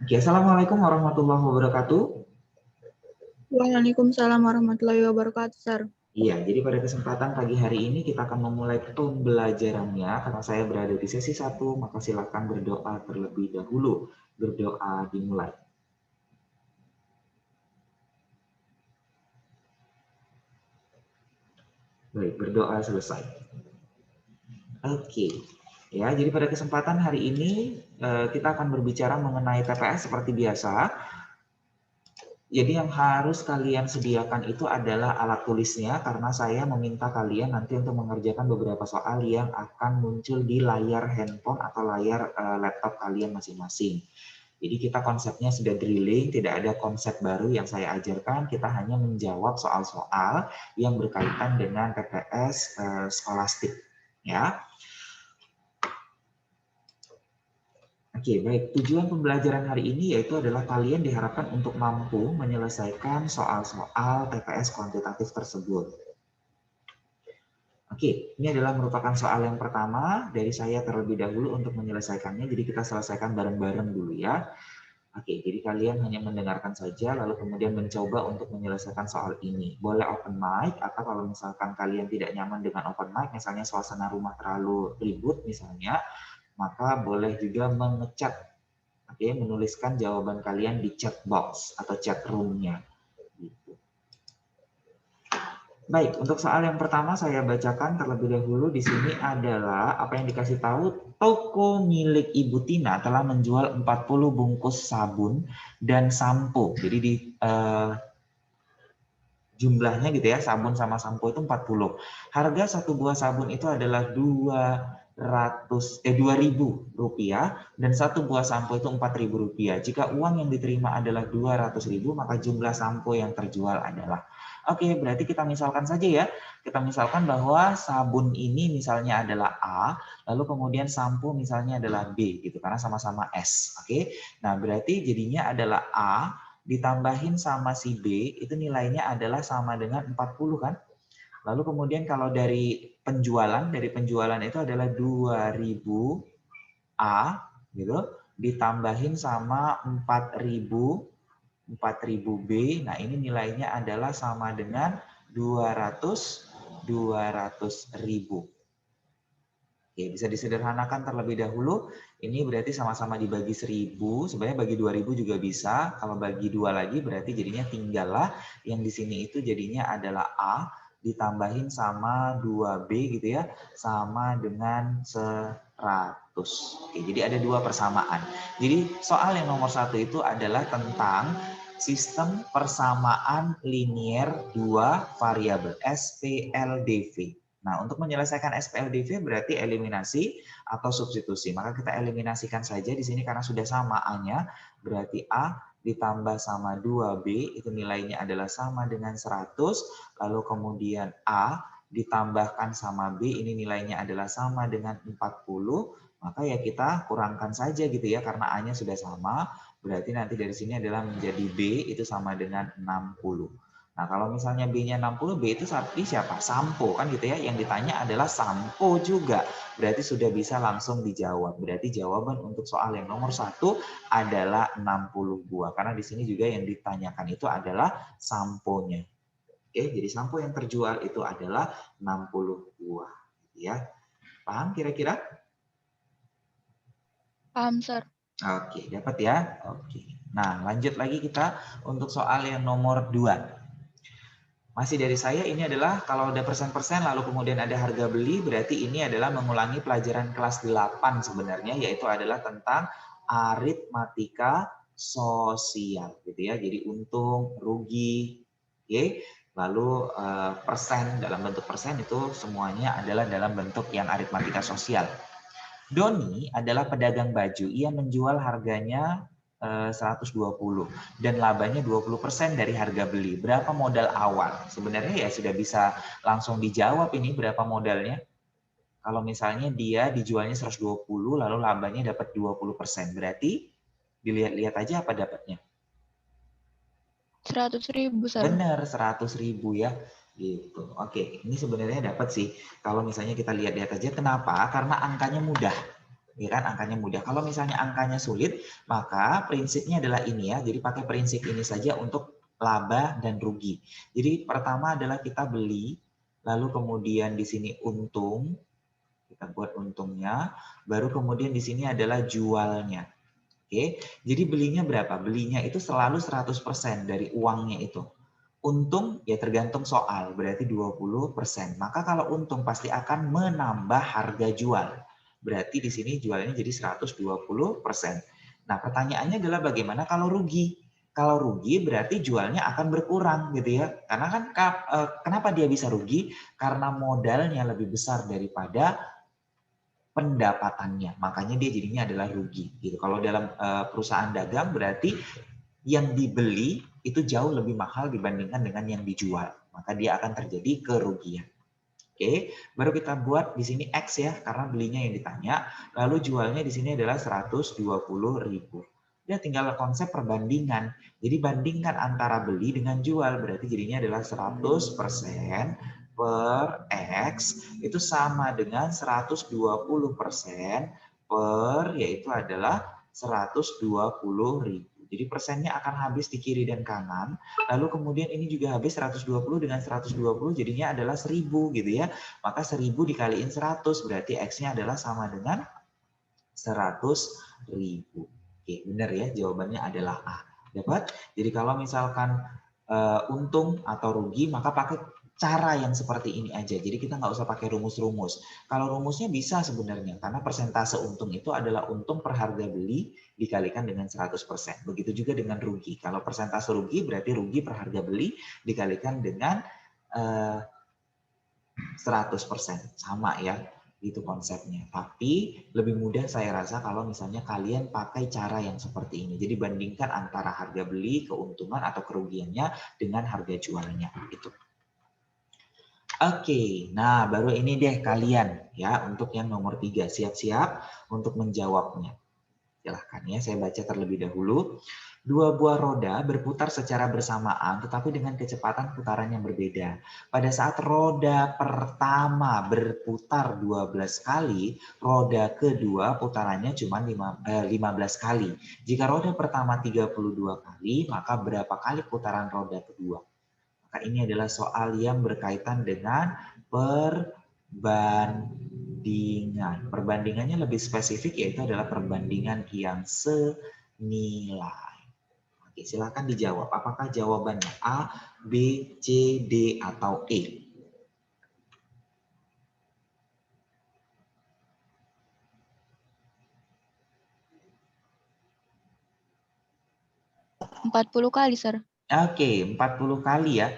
Oke, Assalamualaikum warahmatullahi wabarakatuh. Waalaikumsalam warahmatullahi wabarakatuh, Sir. Iya, jadi pada kesempatan pagi hari ini kita akan memulai pembelajarannya. Karena saya berada di sesi 1, maka silakan berdoa terlebih dahulu. Berdoa dimulai. Baik, berdoa selesai. Oke, ya. Jadi pada kesempatan hari ini kita akan berbicara mengenai TPS seperti biasa. Jadi yang harus kalian sediakan itu adalah alat tulisnya karena saya meminta kalian nanti untuk mengerjakan beberapa soal yang akan muncul di layar handphone atau layar laptop kalian masing-masing. Jadi kita konsepnya sudah drilling, tidak ada konsep baru yang saya ajarkan, kita hanya menjawab soal-soal yang berkaitan dengan TPS skolastik, ya. Oke, baik. Tujuan pembelajaran hari ini yaitu adalah kalian diharapkan untuk mampu menyelesaikan soal-soal TPS kuantitatif tersebut. Oke, ini adalah merupakan soal yang pertama dari saya terlebih dahulu untuk menyelesaikannya. Jadi kita selesaikan bareng-bareng dulu ya. Oke, jadi kalian hanya mendengarkan saja lalu kemudian mencoba untuk menyelesaikan soal ini. Boleh open mic atau kalau misalkan kalian tidak nyaman dengan open mic, misalnya suasana rumah terlalu ribut misalnya, maka boleh juga mengechat. Oke, menuliskan jawaban kalian di chat box atau chat room-nya. Gitu. Baik, untuk soal yang pertama saya bacakan terlebih dahulu. Di sini adalah apa yang dikasih tahu, toko milik Ibu Tina telah menjual 40 bungkus sabun dan sampo. Jadi di jumlahnya gitu ya, sabun sama sampo itu 40. Harga satu buah sabun itu adalah 2.000 rupiah dan satu buah sampo itu 4.000 rupiah. Jika uang yang diterima adalah 200.000, maka jumlah sampo yang terjual adalah. Oke, berarti kita misalkan saja ya. Kita misalkan bahwa sabun ini misalnya adalah A, lalu kemudian sampo misalnya adalah B gitu karena sama-sama S. Oke. Nah, berarti jadinya adalah A ditambahin sama si B itu nilainya adalah sama dengan 40 kan? Lalu kemudian kalau dari penjualan itu adalah 2000 A gitu ditambahin sama 4000 B. Nah, ini nilainya adalah sama dengan 200.000. Oke, bisa disederhanakan terlebih dahulu. Ini berarti sama-sama dibagi 1000. Sebenarnya bagi 2000 juga bisa. Kalau bagi 2 lagi berarti jadinya tinggallah yang di sini itu jadinya adalah A ditambahin sama 2B gitu ya. Sama dengan 100. Oke, jadi ada dua persamaan. Jadi soal yang nomor 1 itu adalah tentang sistem persamaan linier 2 variabel SPLDV. Nah, untuk menyelesaikan SPLDV berarti eliminasi atau substitusi. Maka kita eliminasikan saja di sini karena sudah sama A-nya. Berarti A ditambah sama 2B itu nilainya adalah sama dengan 100. Lalu kemudian A ditambahkan sama B ini nilainya adalah sama dengan 40. Maka ya kita kurangkan saja gitu ya karena A-nya sudah sama. Berarti nanti dari sini adalah menjadi B itu sama dengan 60. Nah, kalau misalnya B-nya 60, B itu siapa? Sampo kan gitu ya. Yang ditanya adalah sampo juga. Berarti sudah bisa langsung dijawab. Berarti jawaban untuk soal yang nomor 1 adalah 60 buah. Karena di sini juga yang ditanyakan itu adalah samponya. Oke, jadi sampo yang terjual itu adalah 60 buah. Ya. Paham kira-kira? Paham, Sir. Oke, dapat ya? Oke. Nah, lanjut lagi kita untuk soal yang nomor 2. Masih dari saya, ini adalah kalau ada persen-persen lalu kemudian ada harga beli, berarti ini adalah mengulangi pelajaran kelas 8 sebenarnya, yaitu adalah tentang aritmatika sosial gitu ya. Jadi untung, rugi, oke. Lalu persen dalam bentuk persen itu semuanya adalah dalam bentuk yang aritmatika sosial. Doni adalah pedagang baju, ia menjual harganya 120 dan labanya 20% dari harga beli. Berapa modal awal? Sebenarnya ya sudah bisa langsung dijawab ini berapa modalnya. Kalau misalnya dia dijualnya 120 lalu labanya dapat 20%. Berarti dilihat-lihat aja apa dapatnya. 100.000, Sir. Benar, 100.000 ya. Gitu. Oke, ini sebenarnya dapat sih. Kalau misalnya kita lihat-lihat aja kenapa? Karena angkanya mudah. Ya kan, angkanya mudah. Kalau misalnya angkanya sulit, maka prinsipnya adalah ini ya. Jadi pakai prinsip ini saja untuk laba dan rugi. Jadi pertama adalah kita beli, lalu kemudian di sini untung, kita buat untungnya, baru kemudian di sini adalah jualnya. Oke, jadi belinya berapa? Belinya itu selalu 100% dari uangnya itu. Untung ya tergantung soal, berarti 20%. Maka kalau untung pasti akan menambah harga jual. Berarti di sini jualnya jadi 120%. Nah, pertanyaannya adalah bagaimana kalau rugi? Kalau rugi berarti jualnya akan berkurang gitu ya. Karena kan kenapa dia bisa rugi? Karena modalnya lebih besar daripada pendapatannya. Makanya dia jadinya adalah rugi gitu. Kalau dalam perusahaan dagang berarti yang dibeli itu jauh lebih mahal dibandingkan dengan yang dijual. Maka dia akan terjadi kerugian. Oke, baru kita buat di sini X ya, karena belinya yang ditanya. Lalu jualnya di sini adalah 120.000. Ya tinggal konsep perbandingan. Jadi bandingkan antara beli dengan jual, berarti jadinya adalah 100% per X itu sama dengan 120% per, yaitu adalah 120.000. Jadi persennya akan habis di kiri dan kanan. Lalu kemudian ini juga habis 120 dengan 120 jadinya adalah 1000 gitu ya. Maka 1000 dikaliin 100 berarti X-nya adalah sama dengan 100.000. Oke, benar ya, jawabannya adalah A. Dapat? Jadi kalau misalkan untung atau rugi maka pakai cara yang seperti ini aja. Jadi kita nggak usah pakai rumus-rumus. Kalau rumusnya bisa sebenarnya, karena persentase untung itu adalah untung per harga beli dikalikan dengan 100%. Begitu juga dengan rugi. Kalau persentase rugi berarti rugi per harga beli dikalikan dengan 100%. Sama ya, itu konsepnya. Tapi lebih mudah saya rasa kalau misalnya kalian pakai cara yang seperti ini. Jadi bandingkan antara harga beli, keuntungan atau kerugiannya dengan harga jualnya. Itu. Oke, nah baru ini deh kalian ya untuk yang nomor 3 siap-siap untuk menjawabnya. Silahkan ya, saya baca terlebih dahulu. Dua buah roda berputar secara bersamaan tetapi dengan kecepatan putaran yang berbeda. Pada saat roda pertama berputar 12 kali, roda kedua putarannya cuma 15 kali. Jika roda pertama 32 kali, maka berapa kali putaran roda kedua? Maka ini adalah soal yang berkaitan dengan perbandingan. Perbandingannya lebih spesifik yaitu adalah perbandingan yang senilai. Oke, silakan dijawab. Apakah jawabannya A, B, C, D, atau E? Empat 40 kali, Sir. Oke, 40 kali ya.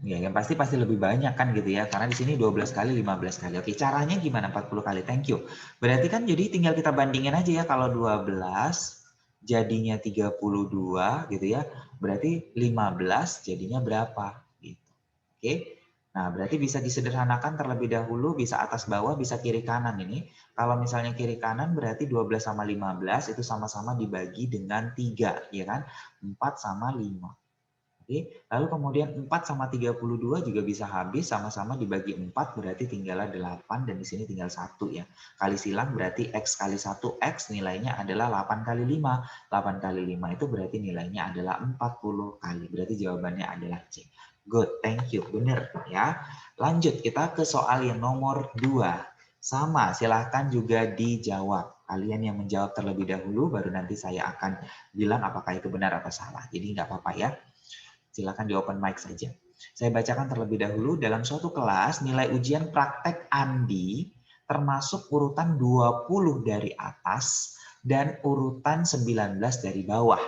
Ya, yang pasti lebih banyak kan gitu ya. Karena di sini 12 kali, 15 kali. Oke, caranya gimana 40 kali? Thank you. Berarti kan jadi tinggal kita bandingin aja ya. Kalau 12 jadinya 32 gitu ya. Berarti 15 jadinya berapa? Gitu. Oke. Nah, berarti bisa disederhanakan terlebih dahulu. Bisa atas bawah, bisa kiri kanan ini. Kalau misalnya kiri kanan berarti 12 sama 15 itu sama-sama dibagi dengan 3. Ya kan? 4 sama 5. Oke, lalu kemudian 4 sama 32 juga bisa habis, sama-sama dibagi 4 berarti tinggallah 8 dan di sini tinggal 1 ya. Kali silang berarti X kali 1, X nilainya adalah 8 kali 5. 8 kali 5 itu berarti nilainya adalah 40 kali. Berarti jawabannya adalah C. Good, thank you. Benar ya. Lanjut kita ke soal yang nomor 2. Sama, silahkan juga dijawab. Kalian yang menjawab terlebih dahulu, baru nanti saya akan bilang apakah itu benar atau salah. Jadi nggak apa-apa ya. Silakan di open mic saja. Saya bacakan terlebih dahulu. Dalam suatu kelas, nilai ujian praktek Andi termasuk urutan 20 dari atas dan urutan 19 dari bawah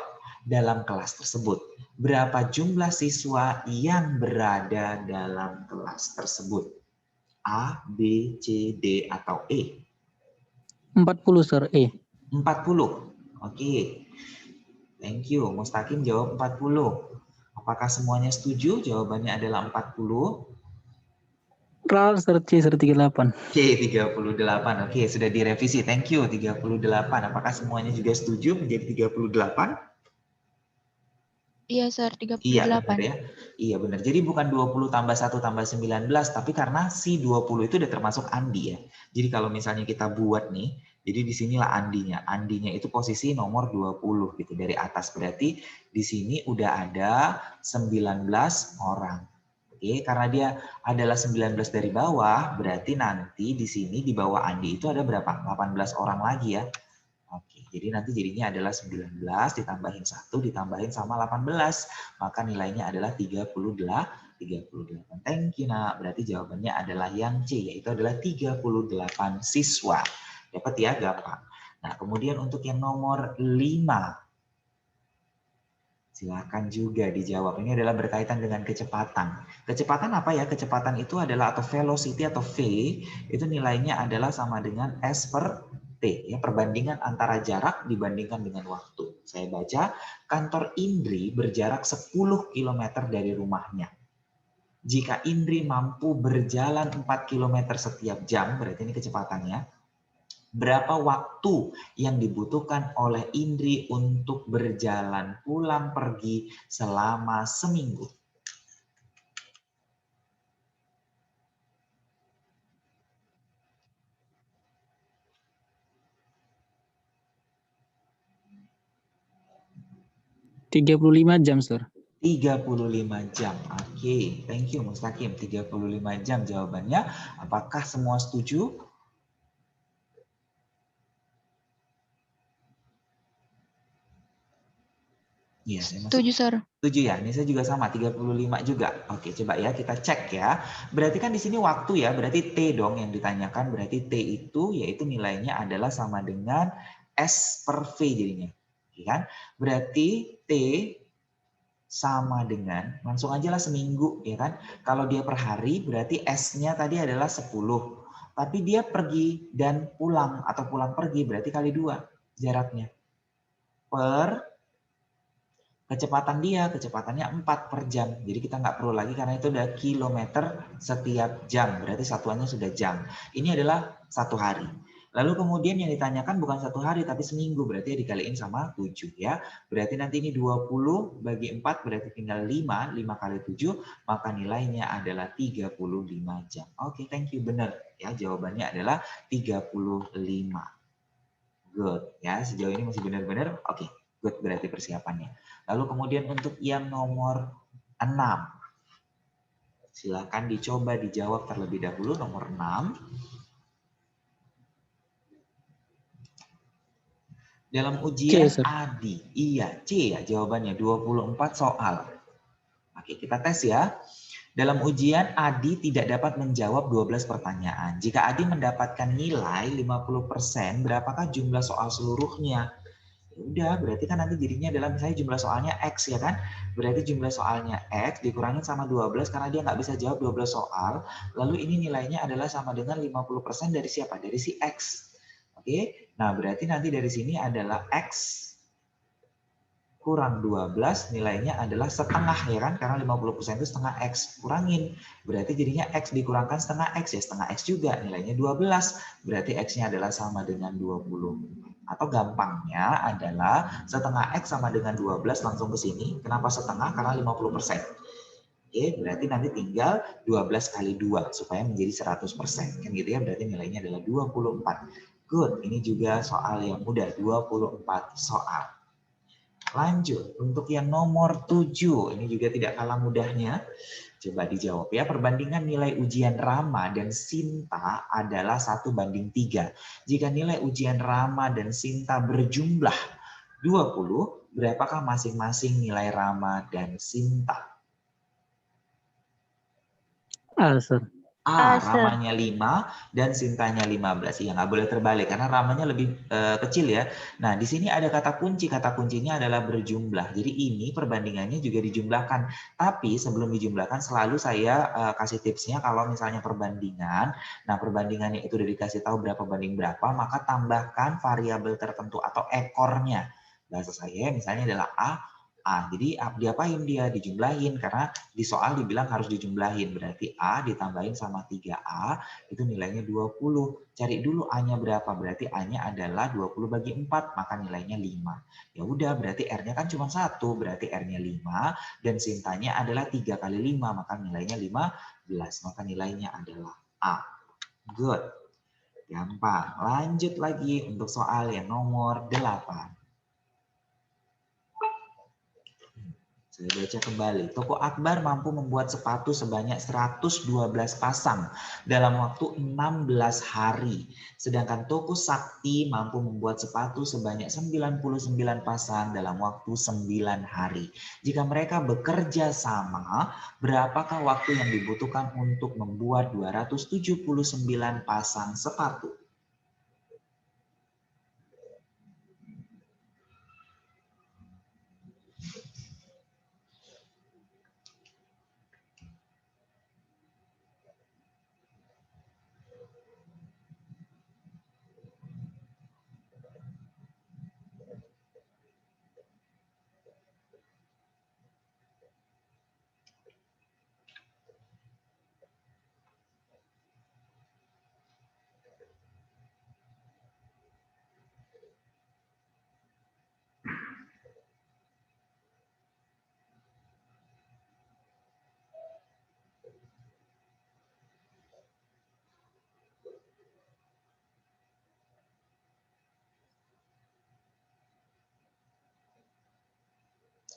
dalam kelas tersebut. Berapa jumlah siswa yang berada dalam kelas tersebut? A, B, C, D, atau E? 40, Sir. E. 40. Oke. Thank you. Mustaqim jawab 40. Apakah semuanya setuju? Jawabannya adalah 40. Ral, Sir. C, Sir. 38. Oke, 38. Oke, sudah direvisi. Thank you, 38. Apakah semuanya juga setuju menjadi 38? Iya, Sir. Iya, benar 38. ya. Iya, benar. Jadi bukan 20 tambah 1 tambah 19, tapi karena si 20 itu udah termasuk Andi ya. Jadi kalau misalnya kita buat nih, jadi di sinilah Andinya. Andinya itu posisi nomor 20 gitu dari atas. Berarti di sini udah ada 19 orang. Oke, karena dia adalah 19 dari bawah, berarti nanti di sini di bawah Andi itu ada berapa? 18 orang lagi ya. Oke, jadi nanti jadinya adalah 19 ditambahin 1 ditambahin sama 18. Maka nilainya adalah 38. Thank you, Nak. Berarti jawabannya adalah yang C, yaitu adalah 38 siswa. Dapat ya, gampang. Nah, kemudian untuk yang nomor 5. Silakan juga dijawab. Ini adalah berkaitan dengan kecepatan. Kecepatan apa ya? Kecepatan itu adalah atau velocity atau V, itu nilainya adalah sama dengan S per T, ya, perbandingan antara jarak dibandingkan dengan waktu. Saya baca, kantor Indri berjarak 10 km dari rumahnya. Jika Indri mampu berjalan 4 km setiap jam, berarti ini kecepatannya, berapa waktu yang dibutuhkan oleh Indri untuk berjalan pulang pergi selama seminggu? Tiga 35 jam, Sir. 35 jam. Oke, thank you Mustaqim. 35 jam jawabannya. Apakah semua setuju? Iya, saya masuk. Setuju, Sir. Setuju ya? Ini saya juga sama, 35 juga. Oke, coba ya kita cek ya. Berarti kan di sini waktu ya, berarti T dong yang ditanyakan. Berarti T itu yaitu nilainya adalah sama dengan S per V jadinya. Oke kan? Berarti T sama dengan, langsung aja lah seminggu ya kan. Kalau dia per hari berarti S-nya tadi adalah 10. Tapi dia pergi dan pulang atau pulang pergi berarti kali 2 jaraknya. Per kecepatan dia, kecepatannya 4 per jam. Jadi kita nggak perlu lagi karena itu udah kilometer setiap jam. Berarti satuannya sudah jam. Ini adalah 1 hari. Lalu kemudian yang ditanyakan bukan 1 hari tapi seminggu. Berarti dikaliin sama 7 ya. Berarti nanti ini 20 bagi 4 berarti tinggal 5. 5 kali 7 maka nilainya adalah 35 jam. Oke, thank you. Benar ya, jawabannya adalah 35. Good ya, sejauh ini masih benar-benar oke. Good berarti persiapannya. Lalu kemudian untuk yang nomor 6. Silakan dicoba dijawab terlebih dahulu nomor 6. Dalam ujian Sir. ADI. Iya, C ya jawabannya 24 soal. Oke, kita tes ya. Dalam ujian Adi tidak dapat menjawab 12 pertanyaan. Jika Adi mendapatkan nilai 50%, berapakah jumlah soal seluruhnya? Udah, berarti kan nanti jadinya adalah misalnya jumlah soalnya X ya kan. Berarti jumlah soalnya X dikurangin sama 12 karena dia nggak bisa jawab 12 soal. Lalu ini nilainya adalah sama dengan 50% dari siapa? Dari si X. Oke, nah berarti nanti dari sini adalah X kurang 12 nilainya adalah setengah ya kan. Karena 50% itu setengah X. Kurangin. Berarti jadinya X dikurangkan setengah X ya setengah X juga. Nilainya 12. Berarti X-nya adalah sama dengan 20. Atau gampangnya adalah setengah X sama dengan 12 langsung ke sini. Kenapa setengah? Karena 50%. Oke, berarti nanti tinggal 12 kali 2 supaya menjadi 100%. Kan gitu ya, berarti nilainya adalah 24. Good, ini juga soal yang mudah, 24 soal. Lanjut, untuk yang nomor 7, ini juga tidak kalah mudahnya. Coba dijawab ya, perbandingan nilai ujian Rama dan Sinta adalah 1:3. Jika nilai ujian Rama dan Sinta berjumlah 20, berapakah masing-masing nilai Rama dan Sinta? Sir. Ramanya 5 dan Sintanya 15. Iya, nggak boleh terbalik karena Ramanya lebih kecil ya. Nah, di sini ada kata kunci. Kata kuncinya adalah berjumlah. Jadi ini perbandingannya juga dijumlahkan. Tapi sebelum dijumlahkan selalu saya kasih tipsnya kalau misalnya perbandingan. Nah, perbandingannya itu udah dikasih tahu berapa banding berapa, maka tambahkan variabel tertentu atau ekornya. Bahasa saya misalnya adalah A A. Jadi diapain dia? Dijumlahin, karena di soal dibilang harus dijumlahin. Berarti A ditambahin sama 3A, itu nilainya 20. Cari dulu A-nya berapa? Berarti A-nya adalah 20 bagi 4, maka nilainya 5. Ya udah, berarti R-nya kan cuma 1, berarti R-nya 5, dan sintanya adalah 3 kali 5, maka nilainya 15. Maka nilainya adalah A. Good. Gampang. Lanjut lagi untuk soal yang nomor 8. Saya baca kembali. Toko Akbar mampu membuat sepatu sebanyak 112 pasang dalam waktu 16 hari. Sedangkan Toko Sakti mampu membuat sepatu sebanyak 99 pasang dalam waktu 9 hari. Jika mereka bekerja sama, berapakah waktu yang dibutuhkan untuk membuat 279 pasang sepatu?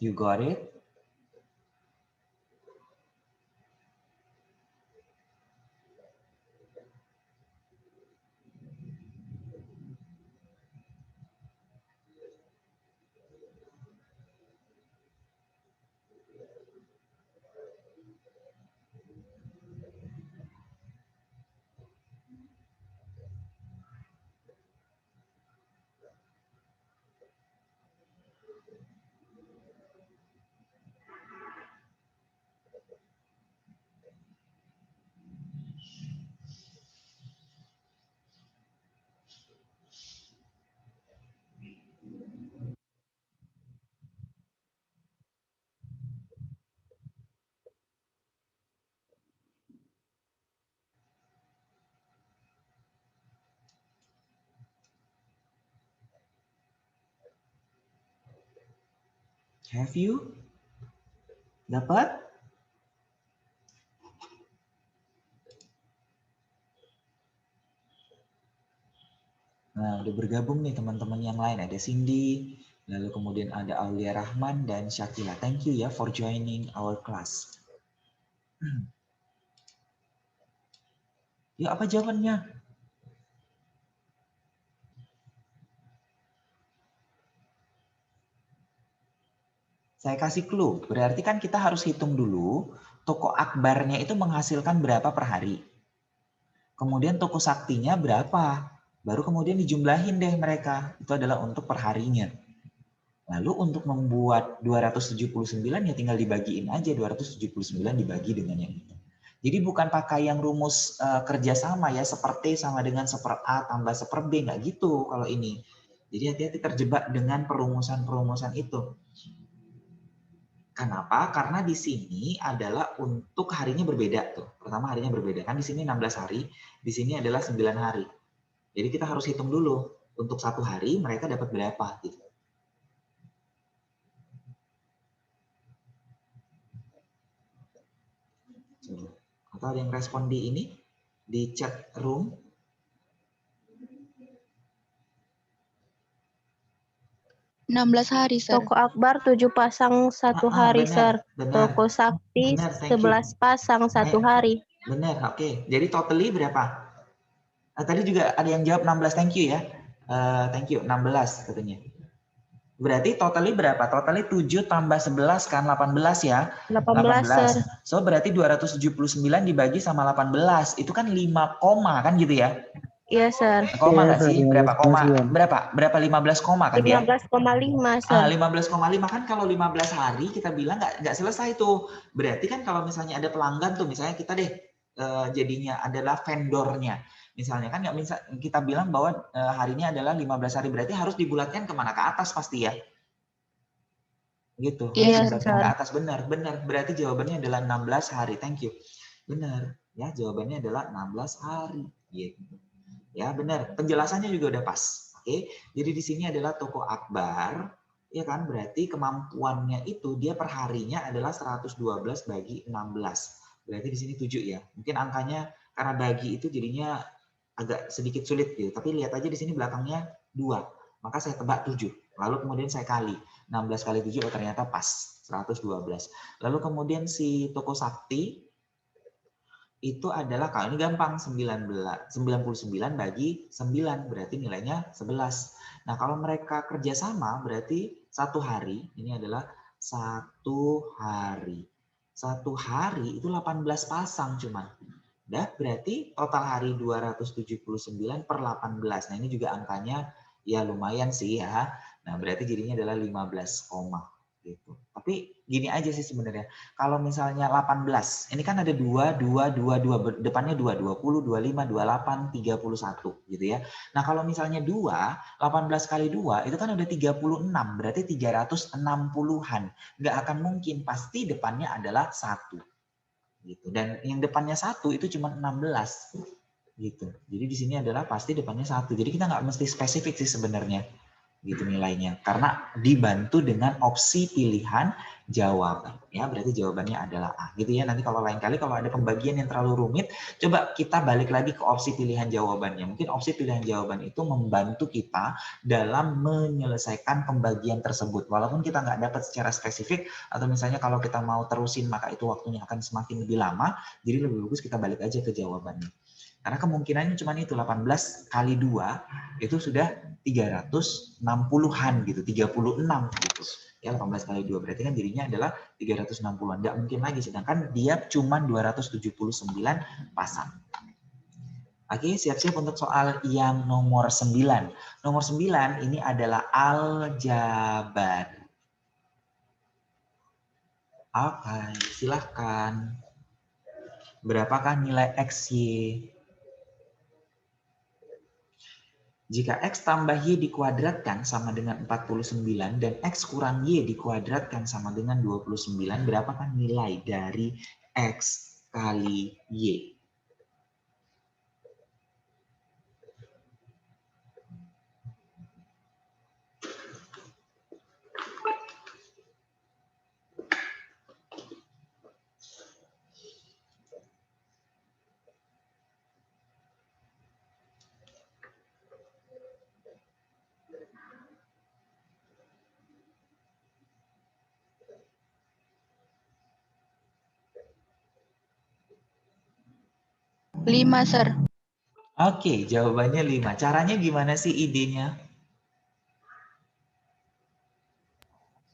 You got it? Have you? Dapat? Nah, udah bergabung nih teman-teman yang lain. Ada Cindy, lalu kemudian ada Aulia Rahman dan Syakila. Thank you ya for joining our class. Yuk, apa jawabannya? Saya kasih clue. Berarti kan kita harus hitung dulu toko Akbarnya itu menghasilkan berapa per hari. Kemudian toko Saktinya berapa. Baru kemudian dijumlahin deh mereka. Itu adalah untuk perharinya. Lalu untuk membuat 279 ya tinggal dibagiin aja. 279 dibagi dengan yang itu. Jadi bukan pakai yang rumus kerjasama ya. Seperti sama dengan seper A tambah seper B. Nggak gitu kalau ini. Jadi hati-hati terjebak dengan perumusan-perumusan itu. Kenapa? Karena di sini adalah untuk harinya berbeda tuh. Pertama harinya berbeda. Kan di sini 16 hari, di sini adalah 9 hari. Jadi kita harus hitung dulu untuk satu hari mereka dapat berapa gitu. Atau ada yang respon di ini di chat room? Enam 16 hari, Sir. Toko Akbar 7 pasang satu hari, benar, Sir. benar. Toko Sakti Benar, thank you. 11 pasang satu hari. Benar, oke. Jadi totally berapa? Tadi juga ada yang jawab 16, thank you ya. Thank you, 16 katanya. Berarti totally berapa? Totally 7 tambah 11 kan 18 ya? 18, Sir. So berarti 279 dibagi sama 18. Itu kan 5 koma kan gitu ya? Iya, Sir. Koma nggak sih? Berapa koma? 15,9. Berapa 15 koma kan dia? 15,5, Sir. 15,5 kan kalau 15 hari kita bilang nggak selesai tuh. Berarti kan kalau misalnya ada pelanggan tuh, misalnya kita deh jadinya adalah vendornya. Misalnya kan nggak bisa kita bilang bahwa harinya adalah 15 hari, berarti harus dibulatkan kemana? Ke atas pasti ya. Gitu. Iya, Harus Sir. ke atas, benar. Berarti jawabannya adalah 16 hari. Thank you. Benar. Ya, jawabannya adalah 16 hari. Gitu. Ya, benar. Penjelasannya juga udah pas. Oke. Jadi di sini adalah toko Akbar, ya kan? Berarti kemampuannya itu dia per harinya adalah 112 bagi 16. Berarti di sini 7 ya. Mungkin angkanya karena bagi itu jadinya agak sedikit sulit gitu. Tapi lihat aja di sini belakangnya 2. Maka saya tebak 7. Lalu kemudian saya kali. 16 kali 7 oh ternyata pas 112. Lalu kemudian si toko sakti itu adalah, kalau ini gampang, 99 bagi 9 berarti nilainya 11. Nah, kalau mereka kerjasama berarti satu hari, ini adalah satu hari. Satu hari itu 18 pasang cuman. Dah, berarti total hari 279 per 18. Nah, ini juga angkanya ya lumayan sih ya. Nah, berarti jadinya adalah 15 koma gitu. Tapi gini aja sih sebenarnya. Kalau misalnya 18, ini kan ada 2, 2, 2, 2, depannya 2, 20, 25, 28, 31 gitu ya. Nah, kalau misalnya 2, 18 kali 2 itu kan ada 36, berarti 360-an. Nggak akan mungkin, pasti depannya adalah 1. Gitu. Dan yang depannya 1 itu cuma 16 gitu. Jadi di sini adalah pasti depannya 1. Jadi kita nggak mesti spesifik sih sebenarnya gitu nilainya, karena dibantu dengan opsi pilihan jawaban ya, berarti jawabannya adalah A gitu ya. Nanti kalau lain kali kalau ada pembagian yang terlalu rumit, coba kita balik lagi ke opsi pilihan jawabannya. Mungkin opsi pilihan jawaban itu membantu kita dalam menyelesaikan pembagian tersebut walaupun kita nggak dapat secara spesifik, atau misalnya kalau kita mau terusin maka itu waktunya akan semakin lebih lama, jadi lebih bagus kita balik aja ke jawabannya. Karena kemungkinannya cuma itu 18 kali 2 itu sudah 360-an gitu, 36 gitu. Ya 18 kali 2 berarti kan jadinya adalah 360-an. Nggak mungkin lagi, sedangkan dia cuma 279 pasang. Oke, siap-siap untuk soal yang nomor 9. Nomor 9 ini adalah aljabar. Oke, silahkan. Berapakah nilai XY? Jika X tambah Y dikuadratkan sama dengan 49 dan X kurang Y dikuadratkan sama dengan 29, berapakah nilai dari X kali Y? Lima, Sir. Oke, jawabannya 5. Caranya gimana sih idenya?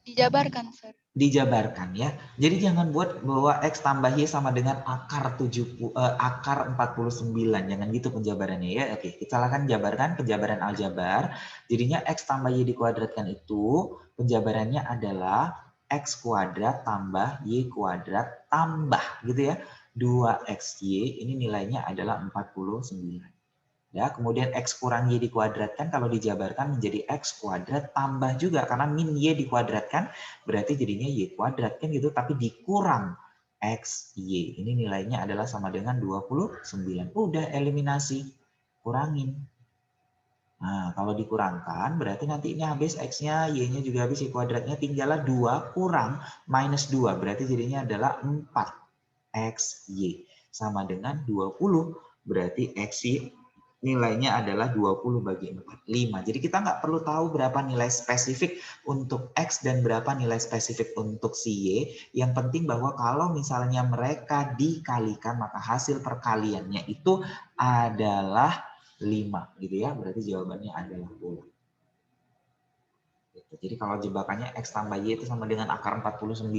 Dijabarkan, Sir. Dijabarkan ya. Jadi jangan buat bahwa X tambah Y sama dengan akar 49. Jangan gitu penjabarannya ya. Oke, kita silakan jabarkan penjabaran aljabar. Jadinya X tambah Y dikuadratkan itu penjabarannya adalah X kuadrat tambah Y kuadrat tambah gitu ya. 2XY ini nilainya adalah 49. Ya, kemudian X kurang Y dikuadratkan kalau dijabarkan menjadi X kuadrat tambah juga karena min Y dikuadratkan berarti jadinya Y kuadrat kan gitu, tapi dikurang XY. Ini nilainya adalah sama dengan 29. Udah eliminasi, kurangin. Nah, kalau dikurangkan berarti nanti ini habis X-nya, Y-nya juga habis, Y kuadratnya tinggallah 2 kurang minus 2. Berarti jadinya adalah 4XY sama dengan 20. Berarti XY nilainya adalah 20 bagi 4, 5. Jadi kita nggak perlu tahu berapa nilai spesifik untuk X dan berapa nilai spesifik untuk si Y. Yang penting bahwa kalau misalnya mereka dikalikan, maka hasil perkaliannya itu adalah 5. Gitu ya, berarti jawabannya adalah 10. Jadi kalau jebakannya X tambah Y itu sama dengan akar 49.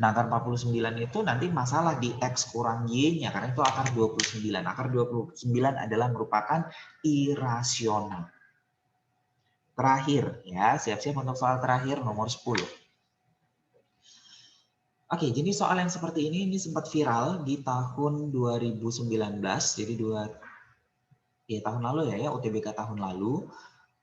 Nah, akar 49 itu nanti masalah di X kurang Y-nya. Karena itu akar 29. Akar 29 adalah merupakan irasional. Terakhir, ya siap-siap untuk soal terakhir nomor 10. Oke, jadi soal yang seperti ini sempat viral di tahun 2019. Jadi tahun lalu ya, UTBK tahun lalu.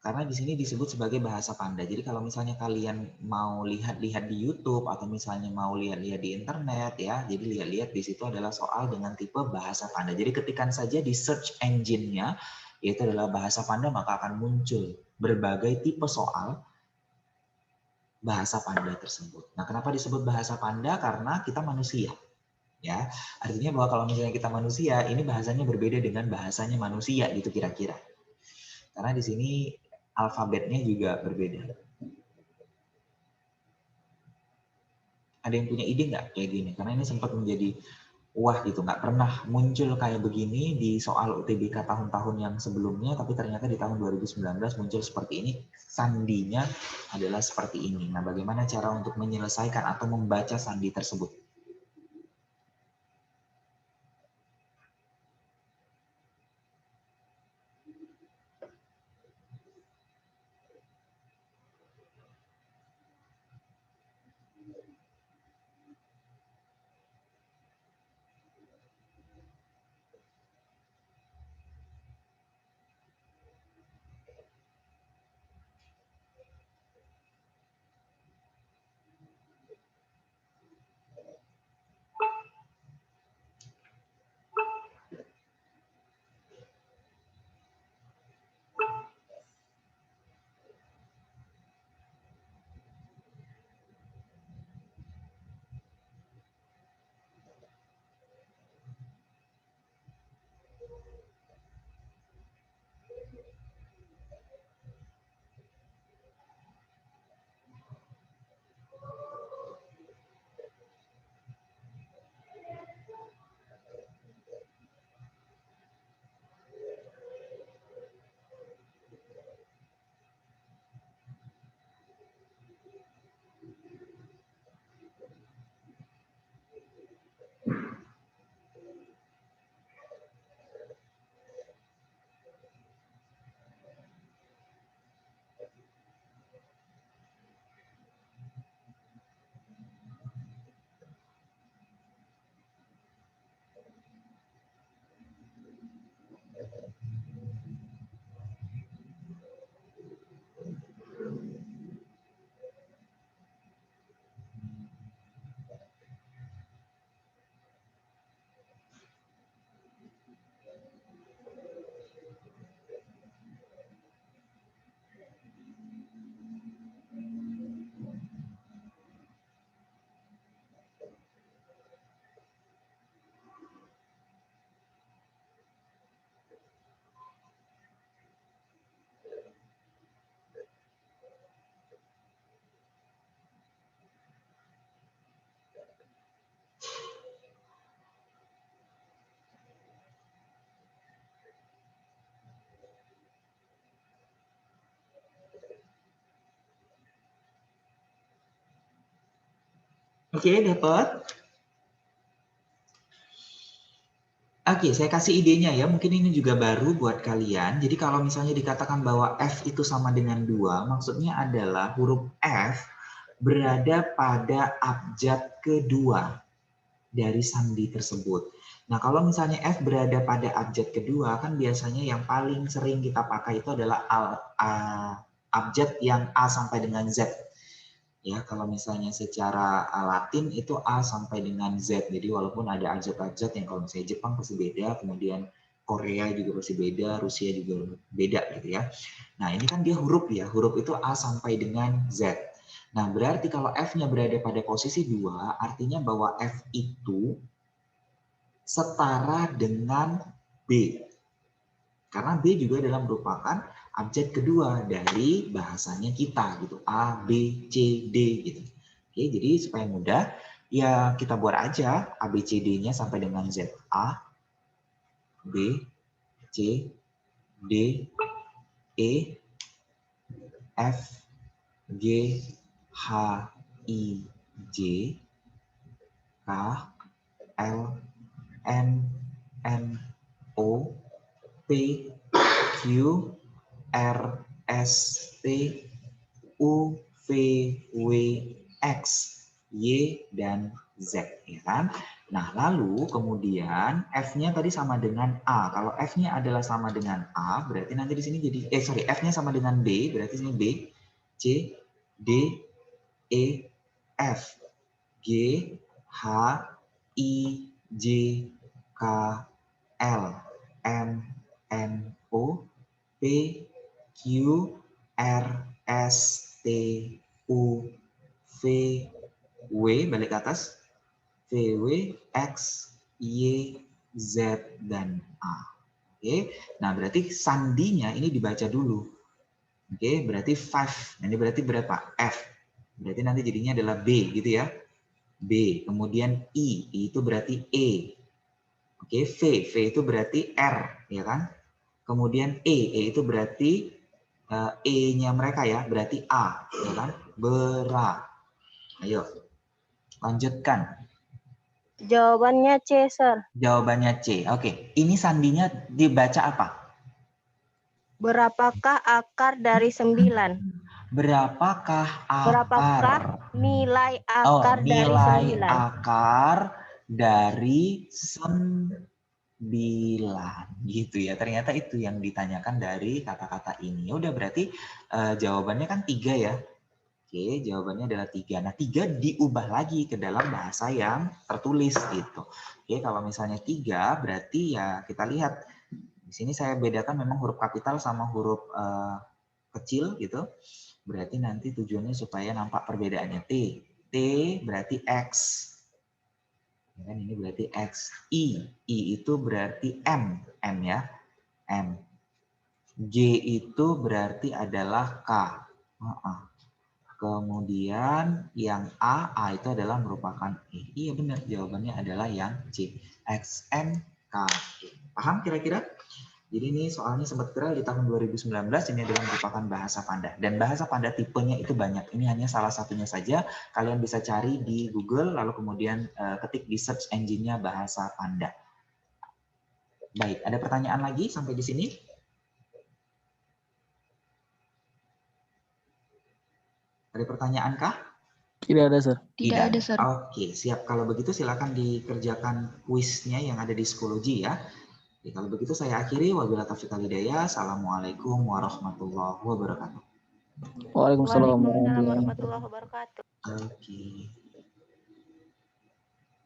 Karena di sini disebut sebagai bahasa Panda. Jadi kalau misalnya kalian mau lihat-lihat di YouTube atau misalnya mau lihat-lihat di internet ya, jadi lihat-lihat di situ adalah soal dengan tipe bahasa Panda. Jadi ketikkan saja di search engine-nya yaitu adalah bahasa Panda, maka akan muncul berbagai tipe soal bahasa Panda tersebut. Nah, kenapa disebut bahasa Panda? Karena kita manusia. Ya, artinya bahwa kalau misalnya kita manusia, ini bahasanya berbeda dengan bahasanya manusia gitu kira-kira. Karena di sini alfabetnya juga berbeda. Ada yang punya ide nggak kayak gini? Karena ini sempat menjadi wah gitu, nggak pernah muncul kayak begini di soal UTBK tahun-tahun yang sebelumnya, tapi ternyata di tahun 2019 muncul seperti ini. Sandinya adalah seperti ini. Nah, bagaimana cara untuk menyelesaikan atau membaca sandi tersebut? Oke, dapat? Oke, saya kasih idenya ya. Mungkin ini juga baru buat kalian. Jadi kalau misalnya dikatakan bahwa F itu sama dengan 2, maksudnya adalah huruf F berada pada abjad kedua dari sandi tersebut. Nah, kalau misalnya F berada pada abjad kedua, kan biasanya yang paling sering kita pakai itu adalah abjad yang A sampai dengan Z. Ya, kalau misalnya secara Latin itu A sampai dengan Z. Jadi walaupun ada abjad-abjad yang kalau misalnya Jepang pasti beda, kemudian Korea juga pasti beda, Rusia juga beda gitu ya. Nah, ini kan dia huruf ya. Huruf itu A sampai dengan Z. Nah, berarti kalau F-nya berada pada posisi 2, artinya bahwa F itu setara dengan B. Karena B juga adalah merupakan abjad kedua dari bahasanya kita gitu. A, B, C, D gitu. Oke, jadi supaya mudah ya kita buat aja A, B, C, D-nya sampai dengan Z. A, B, C, D, E, F, G, H, I, J, K, L, M, N, O, P, Q, R, S, T, U, V, W, X, Y, dan Z. Ya kan? Nah, lalu kemudian F-nya tadi sama dengan A. Kalau F-nya adalah sama dengan A, berarti nanti di sini jadi, F-nya sama dengan B, berarti sini B, C, D, E, F, G, H, I, J, K, L, M, N, O, P, Q, R, S, T, U, V, W, balik ke atas, VW, X, Y, Z, dan A. Oke, nah berarti sandinya ini dibaca dulu. Oke, berarti 5. Ini berarti berapa? F. Berarti nanti jadinya adalah B, gitu ya. B. Kemudian I itu berarti E. Oke, V itu berarti R, ya kan? Kemudian E itu berarti E-nya mereka ya, berarti A, ya kan? Bera. Ayo, lanjutkan. Jawabannya C, Sir. Jawabannya C. Oke, ini sandinya dibaca apa? Berapakah akar dari 9? Berapakah akar? Berapakah nilai Oh, akar dari nilai 9? akar dari 9. Gitu ya. Ternyata itu yang ditanyakan dari kata-kata ini. Udah berarti jawabannya kan 3 ya. Oke, jawabannya adalah 3. Nah, 3 diubah lagi ke dalam bahasa yang tertulis gitu. Oke, kalau misalnya 3 berarti ya kita lihat. Di sini saya bedakan memang huruf kapital sama huruf kecil gitu. Berarti nanti tujuannya supaya nampak perbedaannya. T berarti X. Ya kan, ini berarti X. I itu berarti M ya. M. G itu berarti adalah K. Kemudian yang A itu adalah merupakan E. Iya benar, jawabannya adalah yang C. X, M, K. Paham kira-kira? Jadi ini soalnya sempat viral di tahun 2019, ini adalah merupakan bahasa Panda. Dan bahasa Panda tipenya itu banyak, ini hanya salah satunya saja. Kalian bisa cari di Google, lalu kemudian ketik di search engine-nya bahasa Panda. Baik, ada pertanyaan lagi sampai di sini? Ada pertanyaan kah? Tidak ada, Sir. Tidak ada, Sir. Oke, siap. Kalau begitu silakan dikerjakan kuisnya yang ada di Psikologi ya. Oke, kalau begitu saya akhiri. Wabillahi taufiq wal hidayah. Assalamualaikum warahmatullahi wabarakatuh. Waalaikumsalam Waalaikumsalam warahmatullahi wabarakatuh. warahmatullahi wabarakatuh. Oke.